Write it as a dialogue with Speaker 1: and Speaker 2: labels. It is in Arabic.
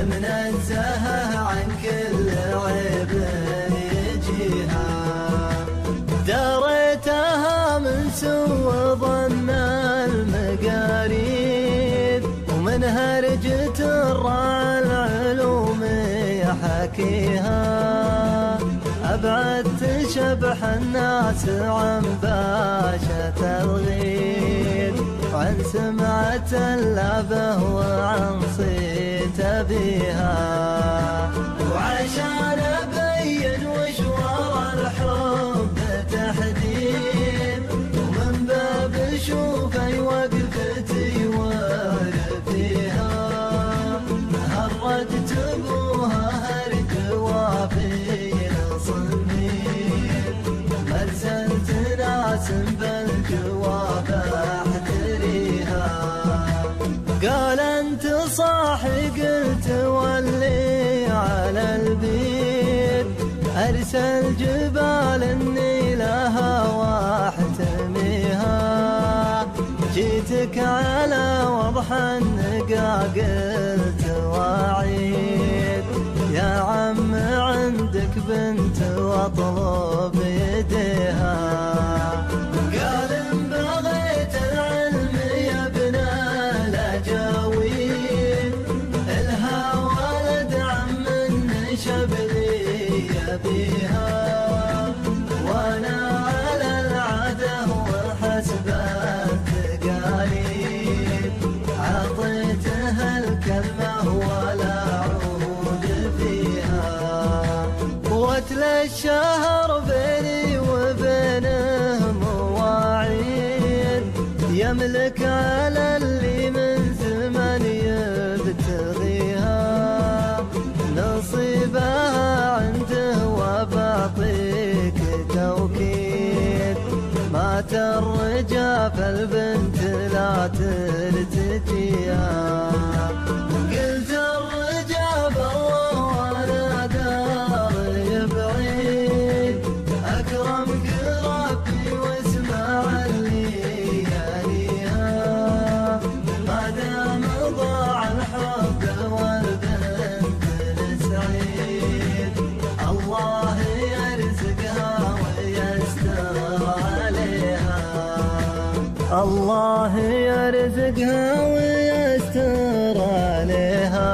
Speaker 1: منزهة عن كل عيب يجيها. دريتها من سوء ظن المقاريب ومن هرجة الراعي العلوم يحكيها. أبعدت شبح الناس عن باشة الغيب وعن سمعة اللبه وعن صيت بها. وعشان أبين وش ورا الحب تحديد ومن باب شوفي وقفتي وارفيها. هردت ابوها هرج وافي مرسلت ناس بالجواب احتريها. قال انت صاحي قلت ولي على البيت ارسل جبال النيلها واحتميها. جيتك على وضح النقا قلت واعيد يا عم عندك بنت واطلب يديها. قال ان بغيت العلم يا ابن الاجاويل الها ولد عم نشب لي يبيها. وانا على العاده وحسب التقاليد عطيتها الكلمه ولا وتلا الشهر بيني وبينه مواعيد يملك على اللي من زمن يبتغيها. نصيبها عنده وبعطيك توكيد مات الرجا فالبنت لا تلتجيها. قلت الرجا بالله وانا داري بعيد اكرم ربي واسمع اللي يليها. ما دام ضاع الحب والبنت السعيد الله يرزقها ويستر عليها. الله يرزقها ويستر عليها.